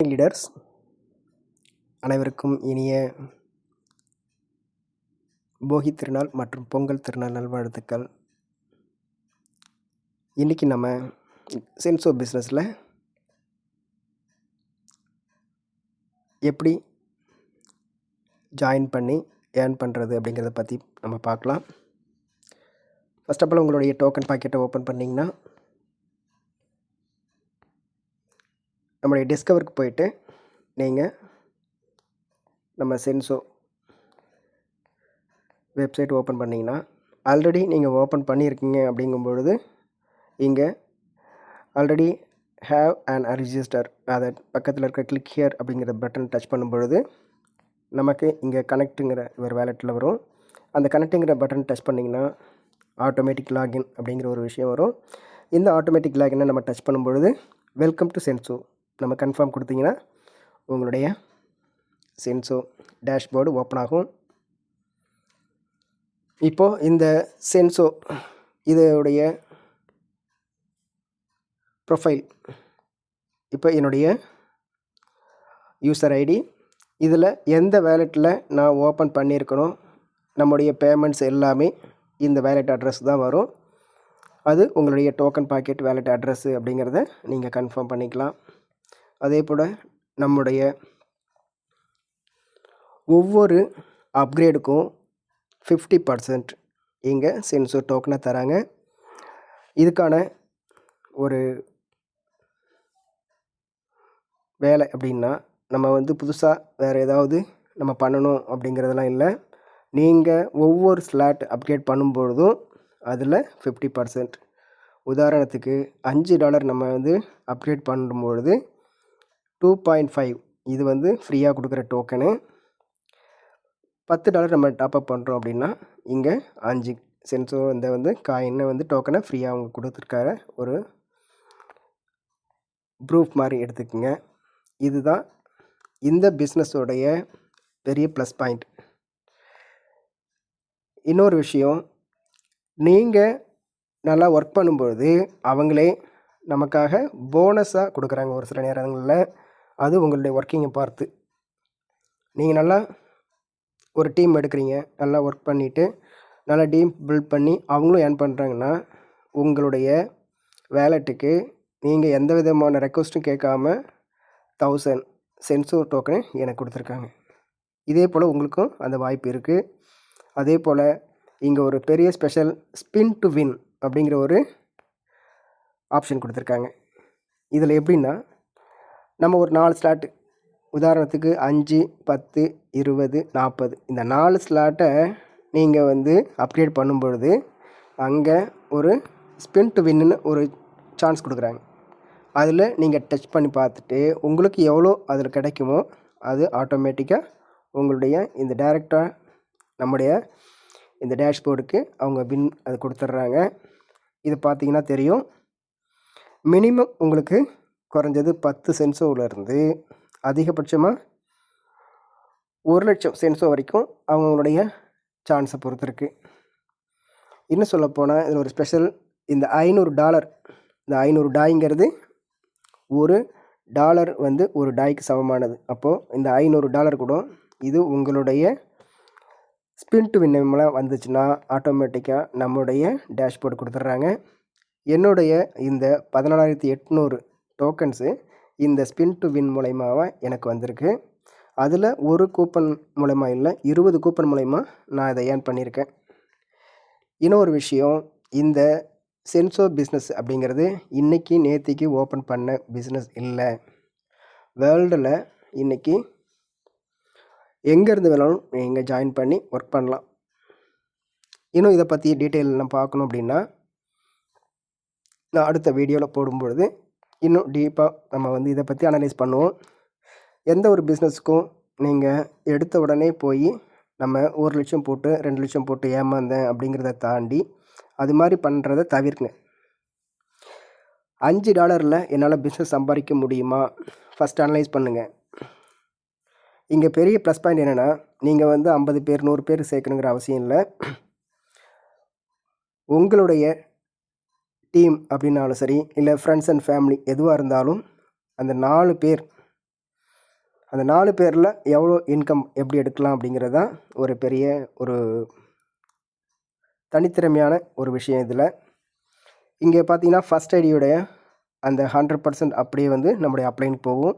Leaders அனைவருக்கும் இனிய போகி திருநாள் மற்றும் பொங்கல் திருநாள் நல்வாழ்த்துக்கள். இன்றைக்கி நம்ம சென்சோ பிஸ்னஸில் எப்படி ஜாயின் பண்ணி ஏர்ன் பண்ணுறது அப்படிங்கிறத பற்றி நம்ம பார்க்கலாம். ஃபர்ஸ்ட் ஆஃப் ஆல் உங்களுடைய டோக்கன் பாக்கெட்டை ஓப்பன் பண்ணிங்கன்னா நம்முடைய டிஸ்கவருக்கு போயிட்டு நீங்கள் நம்ம சென்சோ வெப்சைட் ஓப்பன் பண்ணிங்கன்னா ஆல்ரெடி நீங்கள் ஓப்பன் பண்ணியிருக்கீங்க அப்படிங்கும்பொழுது இங்கே ஆல்ரெடி ஹேவ் அண்ட் ரிஜிஸ்டர் அதை பக்கத்தில் இருக்க கிளிக் ஹியர் அப்படிங்கிற பட்டன் டச் பண்ணும்பொழுது நமக்கு இங்கே கனெக்ட்டுங்கிற ஒரு வேலெட்டில் வரும். அந்த கனெக்ட்டுங்கிற பட்டன் டச் பண்ணிங்கன்னா ஆட்டோமேட்டிக் லாகின் அப்படிங்கிற ஒரு விஷயம் வரும். இந்த ஆட்டோமேட்டிக் லாகினை நம்ம டச் பண்ணும்பொழுது வெல்கம் டு சென்சோ நம்ம கன்ஃபார்ம் கொடுத்தீங்கன்னா உங்களுடைய சென்சோ டேஷ்போர்டு ஓப்பன் ஆகும். இப்போது இந்த சென்சோ இதோடைய ப்ரொஃபைல் இப்போ என்னுடைய யூசர் ஐடி இதில் எந்த வேலெட்டில் நான் ஓப்பன் பண்ணியிருக்கணும் நம்முடைய பேமெண்ட்ஸ் எல்லாமே இந்த வேலெட் அட்ரஸ் தான் வரும். அது உங்களுடைய டோக்கன் பாக்கெட் வேலெட் அட்ரஸ்ஸு அப்படிங்கிறத நீங்கள் கன்ஃபார்ம் பண்ணிக்கலாம். அதே போல் நம்முடைய ஒவ்வொரு அப்கிரேடுக்கும் 50% இங்கே சென்சோ டோக்கனை தராங்க. இதுக்கான ஒரு வேலை அப்படின்னா நம்ம புதுசாக வேறு ஏதாவது நம்ம பண்ணணும் அப்படிங்கிறதெல்லாம் இல்லை. நீங்கள் ஒவ்வொரு ஸ்லாட் அப்கிரேட் பண்ணும்பொழுதும் அதில் 50%. உதாரணத்துக்கு $5 நம்ம அப்கிரேட் பண்ணும்பொழுது 2.5 இது ஃப்ரீயாக கொடுக்குற டோக்கனு. $10 நம்ம டாப்அப் பண்ணுறோம் அப்படின்னா இங்கே 5 சென்சோ இந்த காயினை டோக்கனை ஃப்ரீயாக அவங்க கொடுத்துருக்கார ஒரு ப்ரூஃப் மாதிரி எடுத்துக்கோங்க. இதுதான் இந்த பிஸ்னஸோடைய பெரிய ப்ளஸ் பாயிண்ட். இன்னொரு விஷயம், நீங்கள் நல்லா ஒர்க் பண்ணும்பொழுது அவங்களே நமக்காக போனஸாக கொடுக்குறாங்க ஒரு சில நேரங்களில். அது உங்களுடைய ஒர்க்கிங்கை பார்த்து நீங்கள் நல்லா ஒரு டீம் எடுக்கிறீங்க, நல்லா ஒர்க் பண்ணிவிட்டு நல்லா டீம் பில்ட் பண்ணி அவங்களும் ஏர்ன் பண்ணுறாங்கன்னா உங்களுடைய வேலெட்டுக்கு நீங்கள் எந்த விதமான ரெக்வஸ்ட்டும் கேட்காம 1000 சென்சோ டோக்கனை எனக்கு கொடுத்துருக்காங்க. இதே போல் உங்களுக்கும் அந்த வாய்ப்பு இருக்குது. அதே போல் இங்கே ஒரு பெரிய ஸ்பெஷல் ஸ்பின் டு வின் அப்படிங்கிற ஒரு ஆப்ஷன் கொடுத்துருக்காங்க. இதில் எப்படின்னா நம்ம ஒரு 4 ஸ்லாட்டு உதாரணத்துக்கு 5, 10, 20, 40 இந்த 4 ஸ்லாட்டை நீங்கள் அப்கிரேட் பண்ணும்பொழுது அங்கே ஒரு ஸ்பின் டு வின்னு ஒரு சான்ஸ் கொடுக்குறாங்க. அதில் நீங்கள் டச் பண்ணி பார்த்துட்டு உங்களுக்கு எவ்வளோ அதில் கிடைக்குமோ அது ஆட்டோமேட்டிக்காக உங்களுடைய இந்த டைரெக்டாக நம்முடைய இந்த டேஷ்போர்டுக்கு அவங்க வின் அது கொடுத்துட்றாங்க. இது பார்த்திங்கன்னா தெரியும். மினிமம் உங்களுக்கு குறைஞ்சது 10 சென்சோவிலேருந்து அதிகபட்சமாக 1,00,000 சென்சோ வரைக்கும் அவங்களுடைய சான்ஸை பொறுத்திருக்கு. இன்னும் சொல்லப்போனால் இதில் ஒரு ஸ்பெஷல் இந்த $500 இந்த $500 ஒரு டாலர் ஒரு டாய்க்கு சமமானது. அப்போது இந்த $500 கூட இது உங்களுடைய ஸ்பின் டு வின் மூலம் வந்துச்சுன்னா ஆட்டோமேட்டிக்காக நம்முடைய டேஷ்போர்டு கொடுத்துட்றாங்க. என்னுடைய இந்த 14,800 டோக்கன்ஸு இந்த ஸ்பின் டு வின் மூலயமாவை எனக்கு வந்திருக்கு. அதில் ஒரு கூப்பன் மூலயமா இல்லை 20 கூப்பன் மூலயமா நான் இதை ஏர்ன் பண்ணியிருக்கேன். இன்னொரு விஷயம், இந்த சென்சோ பிஸ்னஸ் அப்படிங்கிறது இன்றைக்கி நேற்றுக்கு ஓப்பன் பண்ண பிஸ்னஸ் இல்லை. வேர்ல்டில் இன்றைக்கி எங்கேருந்து வேணாலும் நீங்கள் ஜாயின் பண்ணி ஒர்க் பண்ணலாம். இன்னும் இதை பற்றி டீட்டெயிலெலாம் பார்க்கணும் அப்படின்னா நான் அடுத்த வீடியோவில் போடும்பொழுது இன்னும் டீப்பாக நம்ம இதை பற்றி அனலைஸ் பண்ணுவோம். எந்த ஒரு பிஸ்னஸுக்கும் நீங்கள் எடுத்த உடனே போய் நம்ம 1,00,000 போட்டு 2,00,000 போட்டு ஏமாந்தேன் அப்படிங்கிறத தாண்டி அது மாதிரி பண்ணுறதை தவிர்க்குங்க. $5 என்னால் பிஸ்னஸ் சம்பாதிக்க முடியுமா ஃபஸ்ட் அனலைஸ் பண்ணுங்கள். இங்கே பெரிய ப்ளஸ் பாயிண்ட் என்னென்னா நீங்கள் 50 பேர் 100 பேர் சேர்க்கணுங்கிற அவசியம் இல்லை. உங்களுடைய டீம் அப்படின்னாலும் சரி இல்லை ஃப்ரெண்ட்ஸ் அண்ட் ஃபேமிலி எதுவாக இருந்தாலும் அந்த 4 பேர் அந்த 4 பேரில் எவ்வளோ இன்கம் எப்படி எடுக்கலாம் அப்படிங்கிறது தான் ஒரு பெரிய ஒரு தனித்திறமையான ஒரு விஷயம் இதில். இங்கே பார்த்தீங்கன்னா ஃபஸ்ட் ஐடியோடைய அந்த 100% அப்படியே வந்து நம்முடைய அப்ளைனுக்கு போகும்.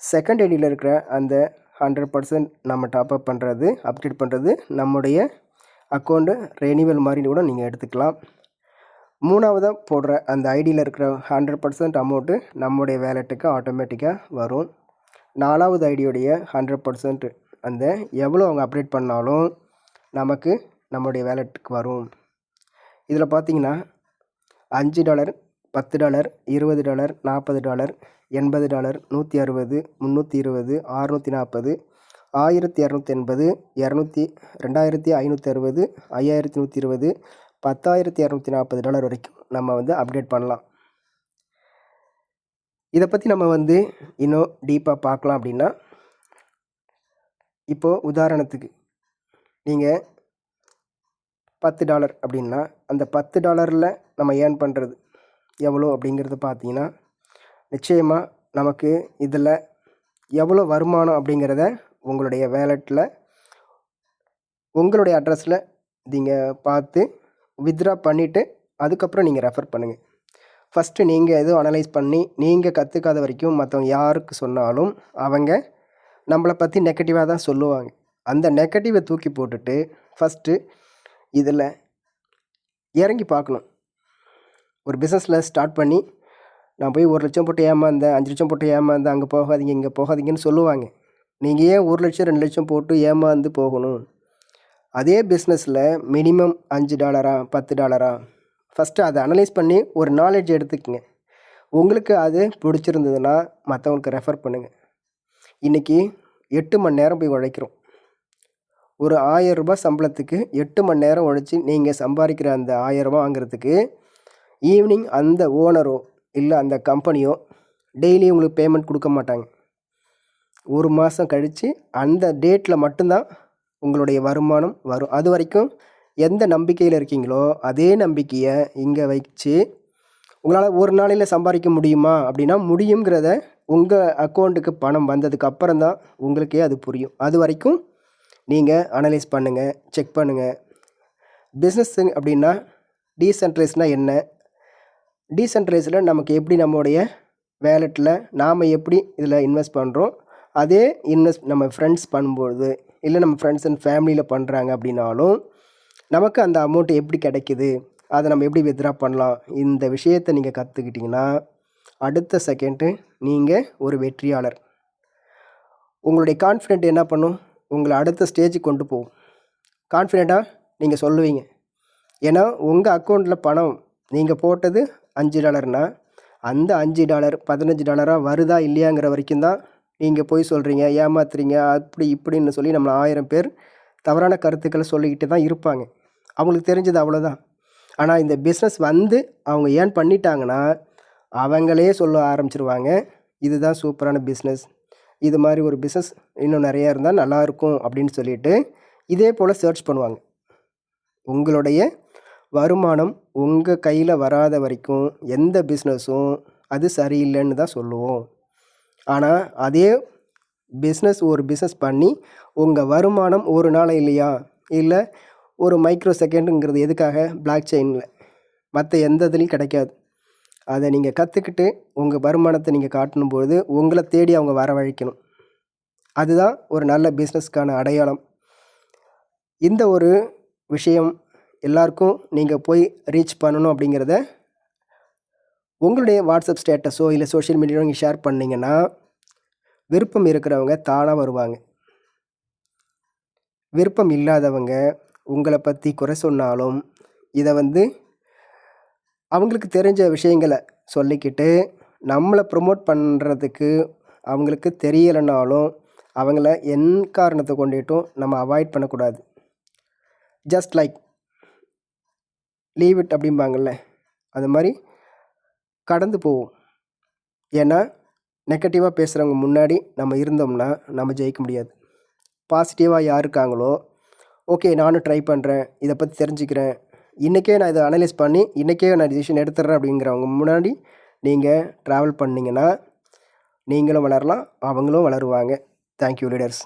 செகண்ட் ஐடியில் இருக்கிற அந்த 100% நம்ம டாப்அப் பண்ணுறது, அப்டேட் பண்ணுறது நம்முடைய அக்கௌண்ட்டு ரெனிவல் மாதிரி கூட நீங்கள் எடுத்துக்கலாம். மூணாவதாக போடுற அந்த ஐடியில் இருக்கிற 100% அமௌண்ட்டு நம்முடைய வேலெட்டுக்கு ஆட்டோமேட்டிக்காக வரும். 4வது ஐடியோடைய 100% அந்த எவ்வளோ அவங்க அப்டேட் பண்ணாலும் நமக்கு நம்முடைய வேலெட்டுக்கு வரும். இதில் பார்த்தீங்கன்னா $5, $10, $20, $40, $80, $160, $320, $640, 1280, 2560, 5120, $10,240 வரைக்கும் நம்ம வந்து அப்டேட் பண்ணலாம். இதை பற்றி நம்ம வந்து இன்னும் டீப்பாக பார்க்கலாம். அப்படின்னா இப்போது உதாரணத்துக்கு நீங்கள் $10 அப்படின்னா அந்த $10 நம்ம ஏர்ன் பண்ணுறது எவ்வளோ அப்படிங்கிறது பார்த்தீங்கன்னா நிச்சயமாக நமக்கு இதில் எவ்வளோ வருமானம் அப்படிங்கிறத உங்களுடைய வேலெட்டில் உங்களுடைய அட்ரஸில் நீங்கள் பார்த்து வித்ட்ரா பண்ணிவிட்டு அதுக்கப்புறம் நீங்கள் ரெஃபர் பண்ணுங்கள். ஃபஸ்ட்டு நீங்கள் எதுவும் அனலைஸ் பண்ணி நீங்கள் கற்றுக்காத வரைக்கும் மற்றவங்க யாருக்கு சொன்னாலும் அவங்க நம்மளை பற்றி நெகட்டிவாக தான் சொல்லுவாங்க. அந்த நெகட்டிவை தூக்கி போட்டுட்டு ஃபஸ்ட்டு இதில் இறங்கி பார்க்கணும். ஒரு பிஸ்னஸில் ஸ்டார்ட் பண்ணி நான் போய் 1 லட்சம் போட்டு ஏமாந்தேன், 5 லட்சம் போட்டு ஏமாந்தேன், அங்கே போகாதீங்க இங்கே போகாதீங்கன்னு சொல்லுவாங்க. நீங்கள் ஏன் 1 லட்சம் 2 லட்சம் போட்டு ஏமாந்து போகணும்? அதே பிஸ்னஸில் மினிமம் $5 $10 ஃபஸ்ட்டு அதை அனலைஸ் பண்ணி ஒரு நாலேஜ் எடுத்துக்கங்க. உங்களுக்கு அது பிடிச்சிருந்ததுன்னா மற்றவங்களுக்கு ரெஃபர் பண்ணுங்கள். இன்றைக்கி 8 மணி நேரம் போய் உழைக்கிறோம். ஒரு $1000 சம்பளத்துக்கு 8 மணி நேரம் உழைச்சி நீங்கள் சம்பாதிக்கிற அந்த $1000 வாங்குறதுக்கு ஈவினிங் அந்த ஓனரோ இல்லை அந்த கம்பெனியோ டெய்லி உங்களுக்கு பேமெண்ட் கொடுக்க மாட்டாங்க. 1 மாதம் கழித்து அந்த டேட்டில் மட்டும்தான் உங்களுடைய வருமானம் வரும். அது வரைக்கும் எந்த நம்பிக்கையில் இருக்கீங்களோ அதே நம்பிக்கையை இங்கே வச்சு உங்களால் ஒரு நாளையில் சம்பாதிக்க முடியுமா அப்படின்னா முடியுங்கிறத உங்கள் அக்கௌண்ட்டுக்கு பணம் வந்ததுக்கு அப்புறம் தான் உங்களுக்கே அது புரியும். அது வரைக்கும் நீங்கள் அனலைஸ் பண்ணுங்கள், செக் பண்ணுங்கள். பிஸ்னஸ் அப்படின்னா டீசென்ட்ரலைஸ்னால் என்ன, டீசென்ட்ரலைஸில் நமக்கு எப்படி நம்மளுடைய வேலெட்டில் நாம் எப்படி இதில் இன்வெஸ்ட் பண்ணுறோம், அதே இன்வெஸ்ட் நம்ம ஃப்ரெண்ட்ஸ் பண்ணும்பொழுது இல்லை நம்ம ஃப்ரெண்ட்ஸ் அண்ட் ஃபேமிலியில் பண்ணுறாங்க அப்படின்னாலும் நமக்கு அந்த அமௌண்ட்டு எப்படி கிடைக்குது, அதை நம்ம எப்படி வித்ட்ரா பண்ணலாம். இந்த விஷயத்தை நீங்கள் கற்றுக்கிட்டிங்கன்னா அடுத்த செகண்டு நீங்கள் ஒரு வெற்றியாளர். உங்களுடைய கான்ஃபிடென்ட் என்ன பண்ணும், உங்களை அடுத்த ஸ்டேஜுக்கு கொண்டு போகும். கான்ஃபிடெண்ட்டாக நீங்கள் சொல்லுவீங்க. ஏன்னா உங்கள் அக்கௌண்ட்டில் பணம் நீங்கள் போட்டது $5னா அந்த $5 $15 வருதா இல்லையாங்கிற வரைக்கும் தான் நீங்கள் போய் சொல்கிறீங்க, ஏமாத்துறீங்க, அப்படி இப்படின்னு சொல்லி நம்மளை 1000 பேர் தவறான கருத்துக்களை சொல்லிக்கிட்டு தான் இருப்பாங்க. அவங்களுக்கு தெரிஞ்சது அவ்வளோதான். ஆனால் இந்த பிஸ்னஸ் வந்து அவங்க ஏர்ன் பண்ணிட்டாங்கன்னா அவங்களே சொல்ல ஆரம்பிச்சிருவாங்க, இதுதான் சூப்பரான பிஸ்னஸ், இது மாதிரி ஒரு பிஸ்னஸ் இன்னும் நிறையா இருந்தால் நல்லாயிருக்கும் அப்படின்னு சொல்லிட்டு இதே போல் சர்ச் பண்ணுவாங்க. உங்களுடைய வருமானம் உங்கள் கையில் வராத வரைக்கும் எந்த பிஸ்னஸும் அது சரியில்லைன்னு தான் சொல்லுவோம். ஆனால் அதே பிஸ்னஸ் ஒரு பிஸ்னஸ் பண்ணி உங்கள் வருமானம் ஒரு நாள் இல்லையா, இல்லை ஒரு மைக்ரோ செகண்டுங்கிறது எதுக்காக, பிளாக் செயினில் மற்ற எந்த இதுலேயும் கிடைக்காது. அதை நீங்கள் கற்றுக்கிட்டு உங்கள் வருமானத்தை நீங்கள் காட்டணும்பொழுது உங்களை தேடி அவங்க வரவழைக்கணும். அதுதான் ஒரு நல்ல பிஸ்னஸ்க்கான அடையாளம். இந்த ஒரு விஷயம் எல்லாருக்கும் நீங்கள் போய் ரீச் பண்ணணும் அப்படிங்கிறத உங்களுடைய வாட்ஸ்அப் ஸ்டேட்டஸோ இல்லை சோஷியல் மீடியாவோ நீங்கள் ஷேர் பண்ணிங்கன்னா விருப்பம் இருக்கிறவங்க தானாக வருவாங்க. விருப்பம் இல்லாதவங்க உங்களை பற்றி குறை சொன்னாலும் இதை வந்து அவங்களுக்கு தெரிஞ்ச விஷயங்களை சொல்லிக்கிட்டு நம்மளை ப்ரொமோட் பண்ணுறதுக்கு அவங்களுக்கு தெரியலைனாலும் அவங்கள என் காரணத்தை கொண்டுட்டும் நம்ம அவாய்ட் பண்ணக்கூடாது. ஜஸ்ட் லைக் லீவ் இட் அப்படிம்பாங்கள்ல, அது மாதிரி கடந்து போவோம். ஏன்னா நெகட்டிவாக பேசுகிறவங்க முன்னாடி நம்ம இருந்தோம்னா நம்ம ஜெயிக்க முடியாது. பாசிட்டிவாக யார் இருக்காங்களோ, ஓகே நானும் ட்ரை பண்ணுறேன், இதை பற்றி தெரிஞ்சுக்கிறேன், இன்றைக்கே நான் இதை அனலைஸ் பண்ணி இன்றைக்கே நான் டிசிஷன் எடுத்துடுறேன் அப்படிங்கிறவங்க முன்னாடி நீங்கள் ட்ராவல் பண்ணிங்கன்னா நீங்களும் வளரலாம், அவங்களும் வளருவாங்க. Thank you leaders.